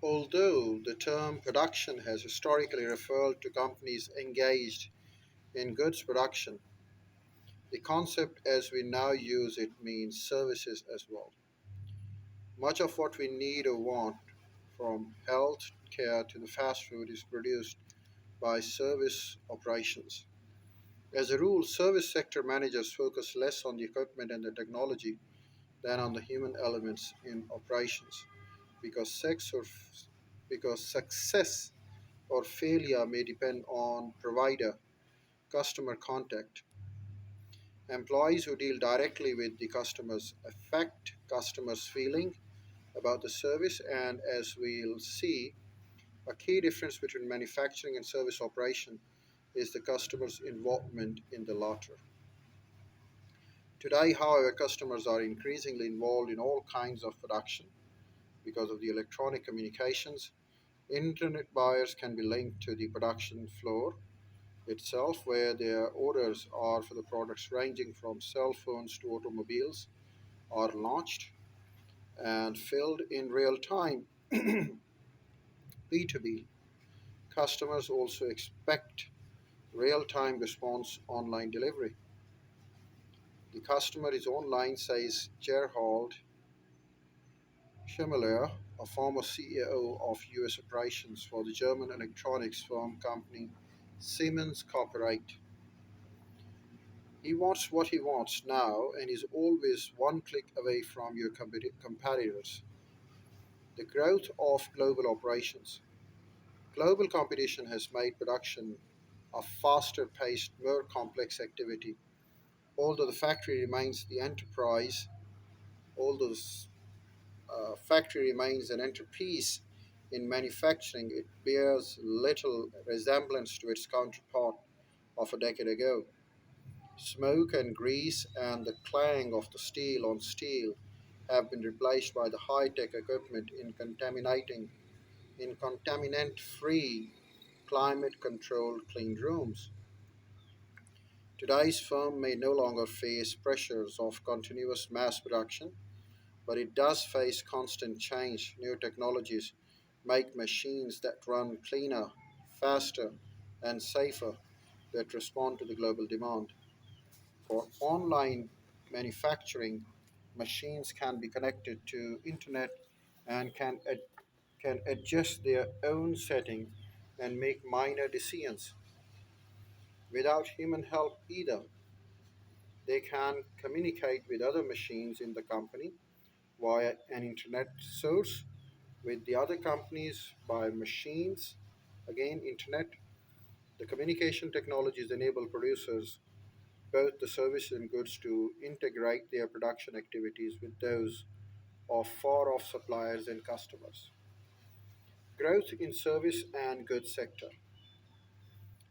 Although the term production has historically referred to companies engaged in goods production, the concept as we now use it means services as well. Much of what we need or want, from health care to the fast food, is produced by service operations. As a rule, service sector managers focus less on the equipment and the technology than on the human elements in operations because because success or failure may depend on provider, customer contact. Employees who deal directly with the customers affect customers' feeling about the service, and as we'll see, a key difference between manufacturing and service operation is the customer's involvement in the latter. Today, however, customers are increasingly involved in all kinds of production because of the electronic communications. Internet buyers can be linked to the production floor itself, where their orders are for the products ranging from cell phones to automobiles are launched and filled in real time. B2B customers also expect real time response online delivery. The customer is online, says Gerhard Schemmeler, a former CEO of US operations for the German electronics firm company Siemens Corporate. He wants what he wants now and is always one click away from your competitors. The growth of global operations. Global competition has made production a faster paced, more complex activity. Although the factory remains the enterprise, although factory remains an enterprise in manufacturing, it bears little resemblance to its counterpart of a decade ago. Smoke and grease and the clang of the steel on steel have been replaced by the high-tech equipment in contaminant-free, climate-controlled clean rooms. Today's firm may no longer face pressures of continuous mass production, but it does face constant change. New technologies make machines that run cleaner, faster, and safer that respond to the global demand. For online manufacturing, machines can be connected to internet and can adjust their own setting and make minor decisions without human help either. They can communicate with other machines in the company via an internet source, with the other companies by machines, again internet. The communication technologies enable producers, both the services and goods, to integrate their production activities with those of far off suppliers and customers. Growth in service and goods sector.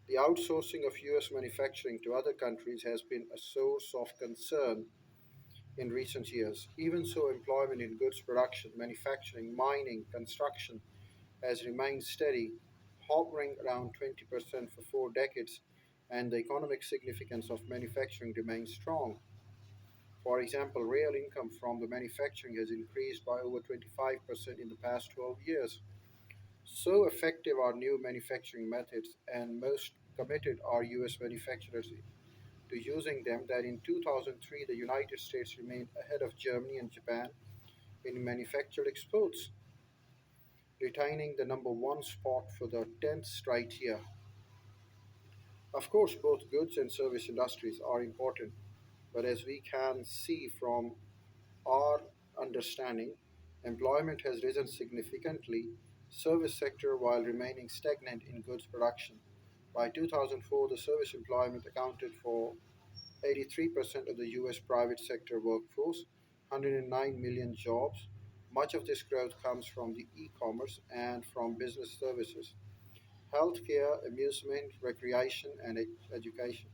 The outsourcing of US manufacturing to other countries has been a source of concern in recent years. Even so, employment in goods production, manufacturing, mining, construction has remained steady, hovering around 20% for 4 decades, and the economic significance of manufacturing remains strong. For example, real income from the manufacturing has increased by over 25% in the past 12 years. So effective are new manufacturing methods, and most committed are US manufacturers to using them, that in 2003 the United States remained ahead of Germany and Japan in manufactured exports, retaining the number one spot for the 10th straight year. Of course, both goods and service industries are important, but as we can see from our understanding, employment has risen significantly service sector while remaining stagnant in goods production. By 2004, the service employment accounted for 83% of the US private sector workforce, 109 million jobs. Much of this growth comes from the e-commerce and from business services, healthcare, amusement, recreation, and education.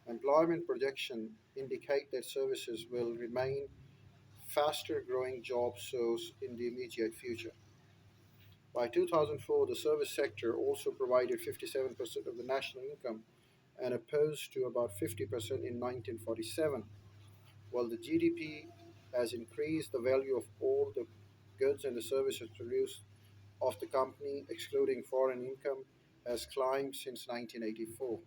Employment projections indicate that services will remain faster growing job source in the immediate future. By 2004, the service sector also provided 57% of the national income and opposed to about 50% in 1947. While the GDP has increased, the value of all the goods and the services produced of the company, excluding foreign income, has climbed since 1984.